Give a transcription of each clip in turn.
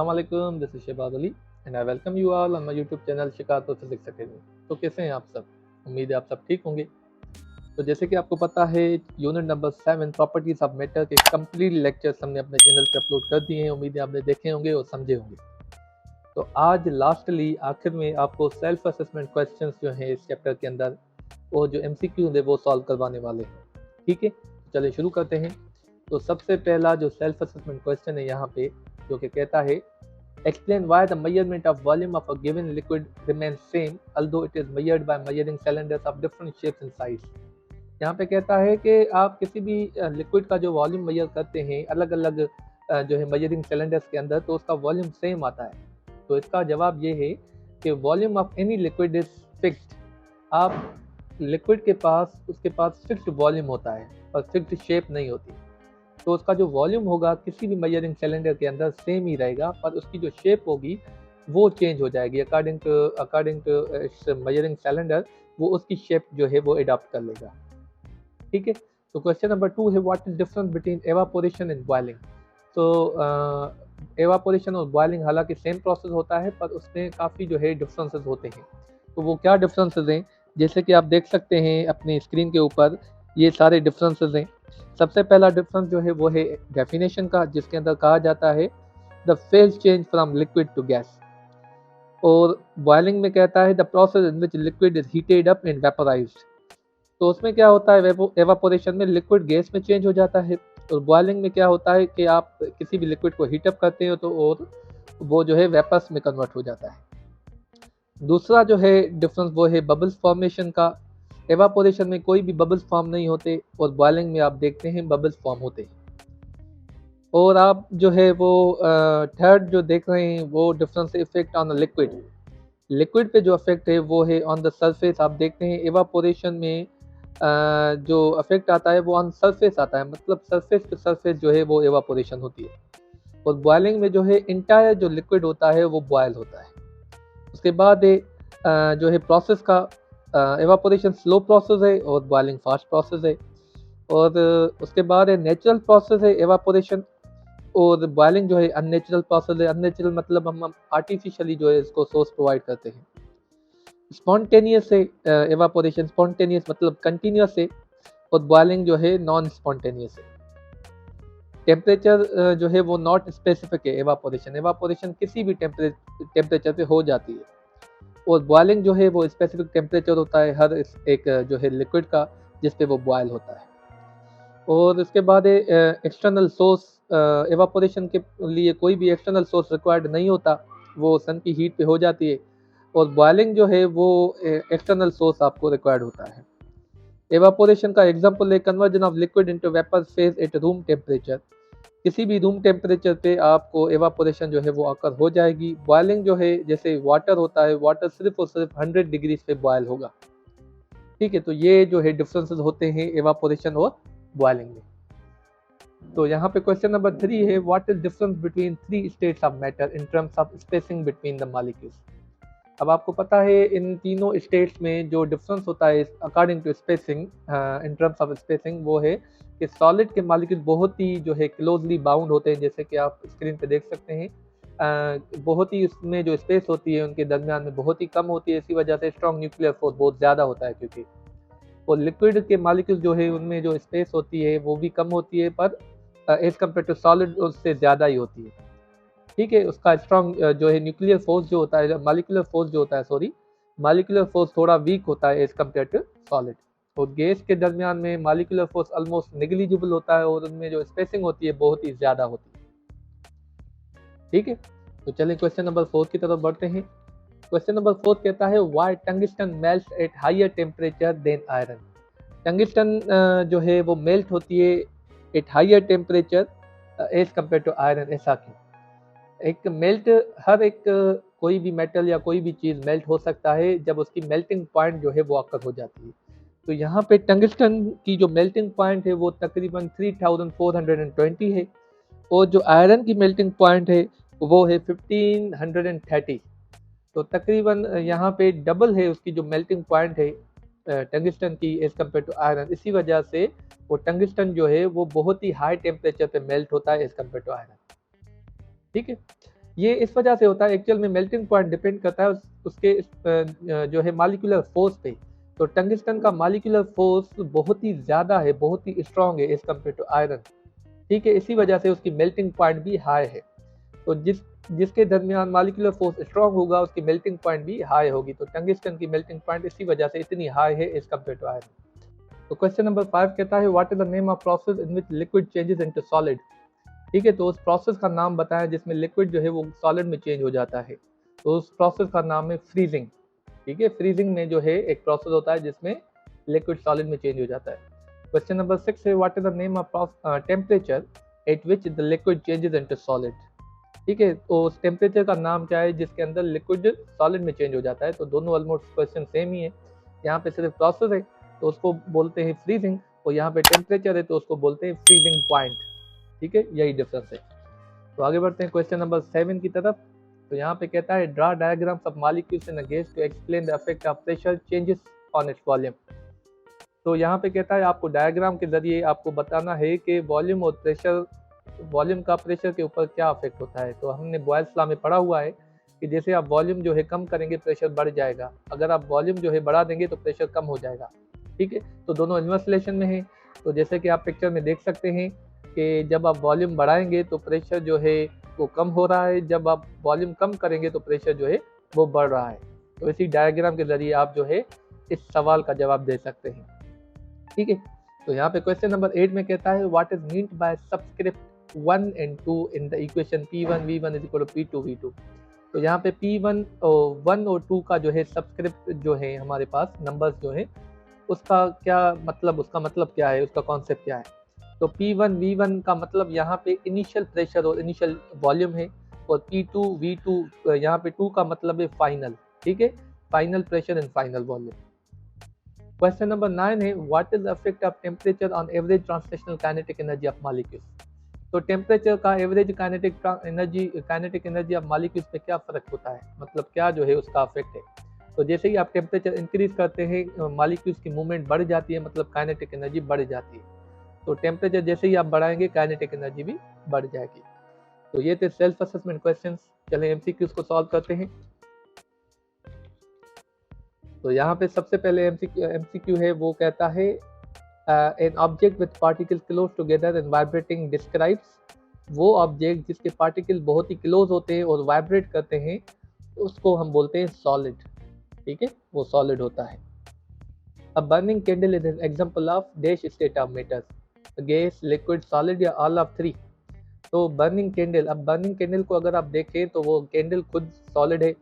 अस्सलाम वालेकुम, this is Shahbaz Ali and I welcome you all on my YouTube channel शिकायत और फिजिक्स अकेडमी। तो कैसे हैं आप सब? उम्मीद है आप सब ठीक होंगे। तो जैसे कि आपको पता है, unit number 7 properties of matter के कंप्लीट लेक्चर्स हमने अपने चैनल पे अपलोड कर दिए हैं। उम्मीद है आपने देखे होंगे और समझे होंगे। तो आज लास्टली आखिर में आपको सेल्फ असेसमेंट क्वेश्चंस जो हैं इस चैप्टर के अंदर, वो जो एमसीक्यू है वो सॉल्व करवाने वाले हैं। ठीक है, चलिए शुरू करते हैं। तो सबसे पहला जो सेल्फ असेसमेंट क्वेश्चन है यहाँ पे, जो कि कहता है explain why the measurement of volume of a given liquid remains same although it is measured by measuring cylinders of different shapes and size। यहाँ पे कहता है कि आप किसी भी लिक्विड का जो वॉल्यूम मेजर करते हैं अलग अलग जो है मेजरिंग सिलेंडर्स के अंदर, तो उसका वॉल्यूम सेम आता है। तो इसका जवाब ये है कि volume of any liquid is fixed. आप लिक्विड के पास उसके पास फिक्स्ड वॉल्यूम होता है और फिक्स्ड शेप नहीं होती। तो उसका जो वॉल्यूम होगा किसी भी मेजरिंग सिलेंडर के अंदर सेम ही रहेगा, पर उसकी जो शेप होगी वो चेंज हो जाएगी according to its measuring cylinder. वो उसकी शेप जो है वो अडॉप्ट कर लेगा। ठीक है, तो क्वेश्चन नंबर 2 है what is difference between evaporation and boiling. तो एवापोरेशन और बॉइलिंग हालांकि सेम प्रोसेस होता है, पर उसमें काफ़ी जो है डिफरेंसेस होते हैं। तो वो क्या डिफरेंसेस हैं, जैसे कि आप देख सकते हैं अपनी स्क्रीन के ऊपर ये सारे डिफरेंसेस हैं। सबसे पहला डिफरेंस जो है वो है डेफिनेशन का, जिसके अंदर कहा जाता है the phase change from liquid to gas. और बॉइलिंग में कहता है the process in which liquid is heated up and vaporised. तो उसमें क्या होता है, एवापोरेशन में लिक्विड गैस में चेंज हो जाता है, और बॉइलिंग में क्या होता है कि आप किसी भी लिक्विड को हीटअप करते हो तो और वो जो है वेपर्स में कन्वर्ट हो जाता है। दूसरा जो है डिफरेंस वो है बबल्स फॉर्मेशन का। एवापोरेशन में कोई भी बबल्स फॉर्म नहीं होते और बॉइलिंग में आप देखते हैं बबल्स फॉर्म होते हैं। और आप जो है वो थर्ड जो देख रहे हैं वो difference effect on the liquid. Liquid पे जो इफेक्ट है वो है ऑन द सरफेस। आप देखते हैं एवापोरेशन में जो इफेक्ट आता है वो ऑन सरफेस आता है, मतलब सरफेस टू सरफेस जो है वो एवापोरेशन होती है। और बॉइलिंग में जो है इंटायर जो लिक्विड होता है वो बॉयल होता है। उसके बाद जो है प्रोसेस का, एवापोरेशन स्लो प्रोसेस है और बॉइलिंग फास्ट प्रोसेस है। और उसके बाद है नेचुरल प्रोसेस है एवापोरेशन, और बॉइलिंग जो है अननेचुरल प्रोसेस है। अननेचुरल मतलब हम आर्टिफिशियली जो है इसको सोर्स प्रोवाइड करते हैं। स्पॉन्टेनियस है एवापोरेशन, स्पॉन्टेनियस मतलब कंटिन्यूस है, और बॉइलिंग जो है नॉन स्पॉन्टेनियस है। टेम्परेचर जो है वो नॉट स्पेसिफिक है एवापोरेशन। एवापोरेशन किसी भी टेम्परेचर पे हो जाती है, और बॉइलिंग जो है वो स्पेसिफिक टेम्परेचर होता है हर एक जो है लिक्विड का जिस पे वो बॉयल होता है। और इसके बाद है एक्सटर्नल सोर्स। एवापोरेशन के लिए कोई भी एक्सटर्नल सोर्स रिक्वायर्ड नहीं होता, वो सन की हीट पे हो जाती है। और बॉइलिंग जो है वो एक्सटर्नल सोर्स आपको रिक्वायर्ड होता है। एवापोरेशन का एग्जांपल है conversion of liquid into vapour phase at room temperature. किसी भी रूम टेम्परेचर पे आपको एवापोरेशन जो है वो आकर हो जाएगी। बॉइलिंग जो है जैसे वाटर होता है, वाटर सिर्फ और सिर्फ 100 डिग्री पे बॉयल होगा। ठीक है, तो ये जो है डिफरेंसेस होते हैं एवापोरेशन और बॉइलिंग में। तो यहाँ पे क्वेश्चन नंबर 3 है what is difference between 3 states of matter in terms of spacing between the molecules. अब आपको पता है इन तीनों स्टेट्स में जो डिफरेंस होता है according to spacing, in terms of spacing, वो है कि सॉलिड के मॉलिक्यूल बहुत ही जो है क्लोजली बाउंड होते हैं, जैसे कि आप स्क्रीन पे देख सकते हैं। बहुत ही उसमें जो स्पेस होती है उनके दरमियान में बहुत ही कम होती है, इसी वजह से स्ट्रॉन्ग न्यूक्लियर फोर्स बहुत ज़्यादा होता है क्योंकि। और लिक्विड के मॉलिक्यूल जो है उनमें जो स्पेस होती है वो भी कम होती है, पर एज कम्पेयर टू सॉलिड उससे ज़्यादा ही होती है। ठीक है, उसका स्ट्रॉन्ग जो है न्यूक्लियर फोर्स जो होता है, मॉलिक्यूलर फोर्स जो होता है, सॉरी, मॉलिक्यूलर फोर्स थोड़ा वीक होता है एज कम्पेयर टू सॉलिड। और गैस के दरमियान में मॉलिक्यूलर फोर्स ऑलमोस्ट नेग्लिजिबल होता है, और उनमें जो स्पेसिंग होती है बहुत ही ज़्यादा होती है। ठीक है, तो चलिए क्वेश्चन नंबर 4 की तरफ बढ़ते हैं। क्वेश्चन नंबर 4 कहता है why tungsten melts at higher temperature than iron. Tungsten जो है वो मेल्ट होती है at higher temperature as compare to iron. ऐसा क्यों? एक मेल्ट, हर एक कोई भी मेटल या कोई भी चीज़ मेल्ट हो सकता है जब उसकी मेल्टिंग पॉइंट जो है वो आकर हो जाती है। तो यहाँ पे टंगस्टन की जो मेल्टिंग पॉइंट है वो तकरीबन 3420 है, और जो आयरन की मेल्टिंग पॉइंट है वो है 1530। तो तकरीबन यहाँ पे डबल है उसकी जो मेल्टिंग पॉइंट है टंगस्टन की एज कम्पेयर टू आयरन। इसी वजह से वो टंगस्टन जो है वो बहुत ही हाई टेम्परेचर पे मेल्ट होता है एज कम्पेयर टू आयरन। ठीक है, ये इस वजह से होता है, एक्चुअल में मेल्टिंग पॉइंट डिपेंड करता है उसके जो है मॉलिक्यूलर फोर्स पे। तो टंगस्टन का मॉलिक्यूलर फोर्स बहुत ही ज़्यादा है, बहुत ही स्ट्रॉन्ग है एज कम्पेयर टू आयरन। ठीक है, इसी वजह से उसकी मेल्टिंग पॉइंट भी हाई है। तो जिसके दरमियान मॉलिक्यूलर फोर्स स्ट्रॉन्ग होगा उसकी मेल्टिंग पॉइंट भी हाई होगी। तो टंगस्टन की मेल्टिंग पॉइंट इसी वजह से इतनी हाई है एज कम्पेयर टू आयरन। तो क्वेश्चन नंबर 5 कहता है what is the name of process in which liquid changes into solid. ठीक है, तो उस प्रोसेस का नाम बताएं जिसमें लिक्विड जो है वो सॉलिड में चेंज हो जाता है। तो उस प्रोसेस का नाम है फ्रीजिंग। ठीक है, फ्रीजिंग में जो है एक प्रोसेस होता है जिसमें लिक्विड सॉलिड में चेंज हो जाता है। क्वेश्चन नंबर 6 है what is the name of temperature at which the liquid changes into solid. ठीक है, तो उस टेम्परेचर का नाम क्या है जिसके अंदर लिक्विड सॉलिड में चेंज हो जाता है। तो दोनों ऑलमोस्ट क्वेश्चन सेम ही है। यहाँ पे सिर्फ प्रोसेस है तो उसको बोलते हैं फ्रीजिंग, और यहाँ पे टेम्परेचर है तो उसको बोलते हैं फ्रीजिंग पॉइंट। ठीक है, यही डिफरेंस है। तो आगे बढ़ते हैं क्वेश्चन नंबर 7 की तरफ। तो यहाँ पे कहता है draw diagrams of molecules in a gas to explain the effect of pressure changes on its volume. तो यहाँ पे कहता है आपको डायग्राम के जरिए आपको बताना है कि वॉल्यूम और प्रेशर, वॉल्यूम का प्रेशर के ऊपर क्या इफेक्ट होता है। तो हमने बॉयल्स लॉ में पढ़ा हुआ है कि जैसे आप वॉल्यूम जो है कम करेंगे प्रेशर बढ़ जाएगा, अगर आप वॉल्यूम जो है बढ़ा देंगे तो प्रेशर कम हो जाएगा। ठीक है, तो दोनों इन्वर्स रिलेशन में है। तो जैसे कि आप पिक्चर में देख सकते हैं कि जब आप वॉल्यूम बढ़ाएंगे तो प्रेशर जो है वो कम हो रहा है, जब आप वॉल्यूम कम करेंगे तो प्रेशर जो है वो बढ़ रहा है। तो इसी डायग्राम के जरिए आप जो है इस सवाल का जवाब दे सकते हैं। ठीक है, तो यहाँ पे क्वेश्चन नंबर 8 में कहता है what is meant by subscript 1 and 2 in the equation P1 V1 is equal to P2 V2। तो यहाँ पे P1 और 1 और 2 का जो है सबस्क्रिप्ट जो है हमारे पास नंबर्स जो है उसका क्या मतलब, उसका मतलब क्या है, उसका कॉन्सेप्ट क्या है। तो P1 V1 का मतलब यहाँ पे इनिशियल प्रेशर और इनिशियल वॉल्यूम है, और P2 V2 यहाँ पे 2 का मतलब है फाइनल। ठीक है, final pressure and final volume. Question number 9 है what is the effect of temperature on average translational kinetic energy of molecules. तो टेम्परेचर का average kinetic energy of molecules पे क्या फर्क होता है, मतलब क्या जो है उसका इफेक्ट है। तो जैसे ही आप टेम्परेचर इंक्रीज करते हैं मॉलिक्यूल्स की मूवमेंट बढ़ जाती है, मतलब काइनेटिक एनर्जी बढ़ जाती है। तो टेम्परेचर जैसे ही आप बढ़ाएंगे काइनेटिक एनर्जी भी बढ़ जाएगी। तो ये थे सेल्फ असेसमेंट क्वेश्चंस। चलें एमसीक्यूज को सॉल्व करते हैं। तो यहाँ पे सबसे पहले एमसीक्यू है वो कहता है an object with particle close together and vibrating describes. वो ऑब्जेक्ट जिसके पार्टिकल बहुत ही क्लोज होते हैं और वाइब्रेट करते हैं उसको हम बोलते हैं सॉलिड। ठीक है, वो सॉलिड होता है। अब burning candle is an example of dash state of matters, gas liquid solid या ऑल ऑफ थ्री। तो बर्निंग कैंडल, अब बर्निंग कैंडल को अगर आप देखें तो वो कैंडल खुद सॉलिड है,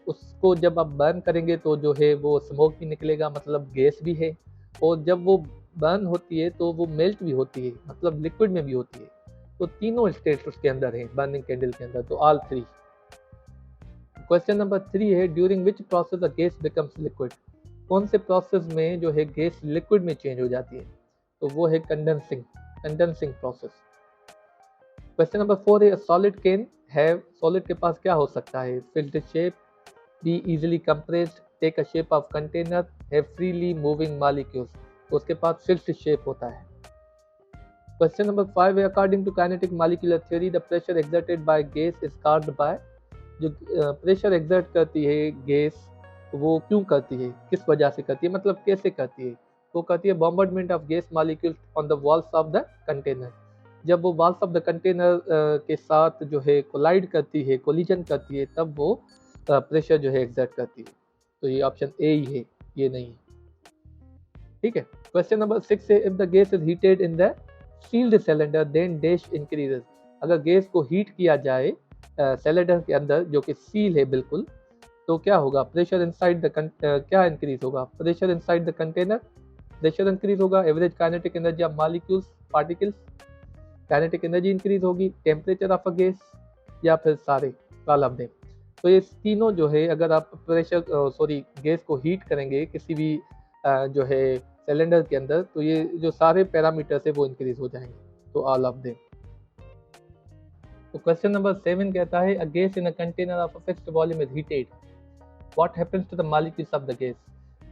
उसको जब आप बर्न करेंगे तो जो है वो स्मोक भी निकलेगा, मतलब गैस भी है, और जब वो बर्न होती है तो वो मेल्ट भी होती है, मतलब लिक्विड में भी होती है। तो तीनों स्टेट उसके अंदर है बर्निंग कैंडल के अंदर, तो ऑल थ्री। क्वेश्चन नंबर 3 है during which process a gas becomes liquid. कौन से प्रोसेस में जो है गैस लिक्विड में चेंज हो जाती है। तो वो है कंडेंसिंग प्रोसेस। क्वेश्चन नंबर 4 है सॉलिड कैन हैव, सॉलिड के पास क्या हो सकता है, filled shape, be easily compressed, take a shape of container, have freely moving molecules. तो उसके पास फिल्ड शेप होता है। क्वेश्चन नंबर 5 है according to kinetic molecular theory the pressure exerted by gas is caused by. जो pressure exert करती है gas वो क्यों करती है, किस वजह से करती है, मतलब कैसे करती है। वो करती है bombardment of gas molecules on the walls of the container. जब वो वॉल्स ऑफ द कंटेनर के साथ जो है कोलाइड करती है, कोलिजन करती है, तब वो प्रेशर जो है एक्सर्ट करती है। तो ये ऑप्शन ए ही है, ये नहीं है। ठीक है, क्वेश्चन नंबर 6 है if the gas is heated in the sealed cylinder then dash increases. अगर गैस को हीट किया जाए सिलेंडर के अंदर जो कि सील है बिल्कुल, तो क्या होगा, प्रेशर इनसाइड द क्या इंक्रीज होगा, pressure inside the container, pressure increase होगा, average kinetic energy of molecules particles, kinetic energy increase होगी, टेम्परेचर ऑफ अ गैस, या फिर सारे ऑल ऑफ देम। तो ये तीनों जो है अगर आप गैस को हीट करेंगे किसी भी जो है सिलेंडर के अंदर, तो ये जो सारे पैरामीटर्स है वो इंक्रीज हो जाएंगे, तो ऑल ऑफ देम। तो क्वेश्चन नंबर 7 कहता है a gas in a container of a fixed volume is heated, what happens to the molecules of the gas.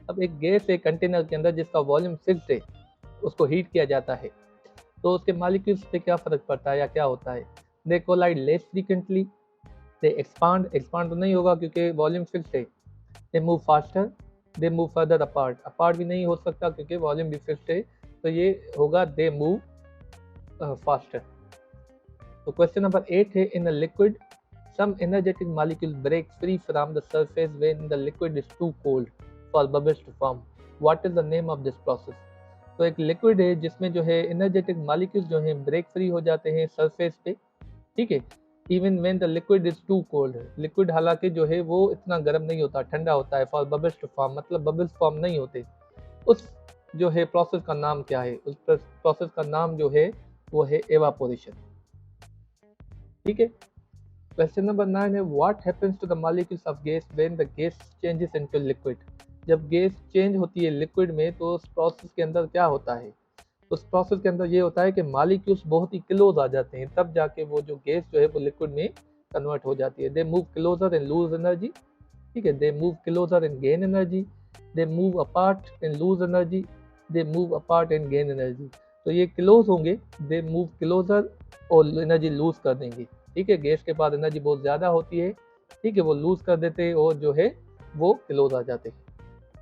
अब एक गैस है कंटेनर के अंदर जिसका वॉल्यूम फिक्स्ड है, उसको हीट किया जाता है, तो उसके मॉलिक्यूल्स पे क्या फर्क पड़ता है या क्या होता है। दे कोलाइड लेस फ्रीक्वेंटली, दे एक्सपांड तो नहीं होगा क्योंकि वॉल्यूम फिक्स्ड है। They move faster, they move further apart भी नहीं हो सकता क्योंकि वॉल्यूम भी फिक्स्ड है, तो ये होगा दे मूव फास्टर। तो क्वेश्चन नंबर 8 है, in a liquid some energetic molecule break free from the surface when the liquid is too cold for bubbles to form. What is the name of this process? तो एक liquid है जिसमें जो है energetic molecules जो हैं break free हो जाते हैं सरफेस पे, ठीक है। Even when the liquid is too cold, liquid हालांकि जो है वो इतना गर्म नहीं होता, ठंडा होता है, फॉर बबल्स टू फॉर्म मतलब बबल्स फॉर्म नहीं होते। उस जो है प्रोसेस का नाम क्या है? उस प्रोसेस का नाम जो है वो है एवापोरेशन, ठीक है। क्वेश्चन नंबर 9 है, what happens to the molecules of gas when the gas changes into liquid. जब गैस चेंज होती है लिक्विड में तो उस प्रोसेस के अंदर क्या होता है? उस प्रोसेस के अंदर ये होता है कि मॉलिक्यूल्स बहुत ही क्लोज आ जाते हैं, तब जाके वो जो गैस जो है वो लिक्विड में कन्वर्ट हो जाती है। They move closer and lose energy, ठीक है। They move closer and gain energy, they move apart and lose energy, they move apart and gain energy. तो ये क्लोज होंगे, दे मूव क्लोजर और एनर्जी लूज कर देंगे, ठीक है। गैस के पास एनर्जी बहुत ज़्यादा होती है, ठीक है, वो लूज कर देते हैं और जो है वो क्लोज आ जाते हैं,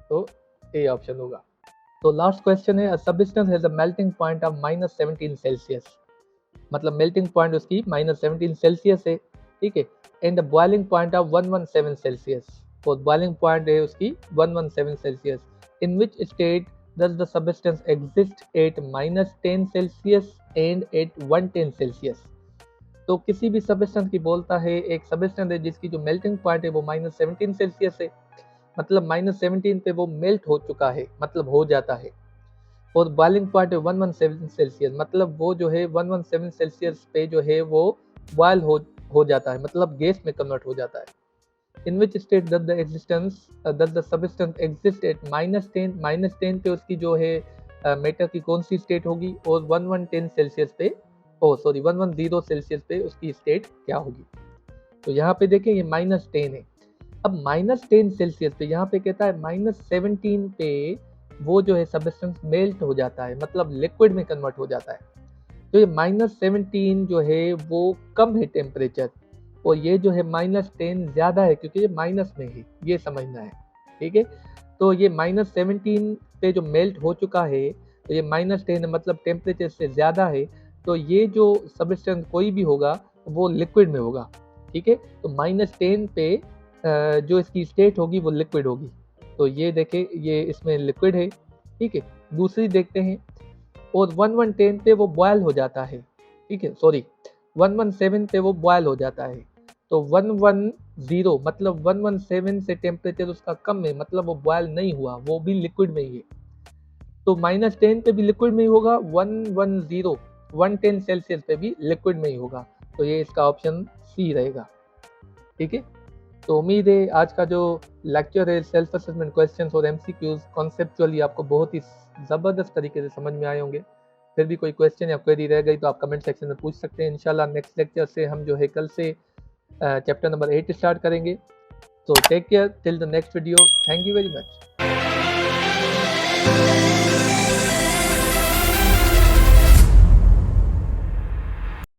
तो ए ऑप्शन होगा। तो लास्ट क्वेश्चन है, a substance has a melting point of -17 Celsius, मतलब मेल्टिंग पॉइंट उसकी -17 सेल्सियस है, ठीक है, and the boiling point of 117 Celsius, तो बॉइलिंग पॉइंट है उसकी 117 Celsius. In which state does the substance exist at -10 Celsius and at 110 Celsius. तो किसी भी सब्सटेंस की बोलता है, एक सब्सटेंस है जिसकी जो मेल्टिंग पॉइंट है वो -17 सेल्सियस है, मतलब -17 पे वो मेल्ट हो चुका है, मतलब हो जाता है, और बॉइलिंग पॉइंट है 117 सेल्सियस, मतलब वो जो है 117 सेल्सियस पे जो है वो बॉयल हो जाता है, मतलब गैस में कन्वर्ट हो जाता है। In which state does the substance exist at -10 पे उसकी जो है मैटर की कौन सी स्टेट होगी, और 110 सेल्सियस पे 110 सेल्सियस पे उसकी स्टेट क्या होगी। तो यहाँ पे देखें ये -10 है, अब -10 सेल्सियस पे यहाँ पे कहता है -17 पे वो जो है सब्सटेंस मेल्ट हो जाता है, मतलब लिक्विड में कन्वर्ट हो जाता है। तो ये -17 जो है वो कम है टेम्परेचर, और ये जो है -10 ज़्यादा है क्योंकि ये माइनस में है, ये समझना है, ठीक है। तो ये -17 पे जो मेल्ट हो चुका है, तो ये -10 मतलब टेम्परेचर से ज़्यादा है, तो ये जो सब्सटेंस कोई भी होगा वो लिक्विड में होगा, ठीक है। तो -10 पे जो इसकी स्टेट होगी वो लिक्विड होगी, तो ये देखें ये इसमें लिक्विड है, ठीक है। दूसरी देखते हैं, और 110 पे वो बॉयल हो जाता है, ठीक है, 117 पे वो बॉयल हो जाता है, तो 110 मतलब 117 से टेम्परेचर उसका कम है, मतलब वो बॉयल नहीं हुआ, वो भी लिक्विड में ही है, तो -10 पे भी लिक्विड में ही होगा, 110 सेल्सियस पे भी लिक्विड में ही होगा, तो ये इसका ऑप्शन सी रहेगा, ठीक है। तो उम्मीद है आज का जो लेक्चर है सेल्फ असेसमेंट क्वेश्चंस और एमसीक्यूज कॉन्सेप्चुअली आपको बहुत ही ज़बरदस्त तरीके से समझ में आए होंगे। फिर भी कोई क्वेश्चन या क्वेरी रह गई तो आप कमेंट सेक्शन में पूछ सकते हैं। इंशाल्लाह नेक्स्ट लेक्चर से हम जो है कल से चैप्टर नंबर 8 स्टार्ट करेंगे। तो take care till the next video, thank you very much.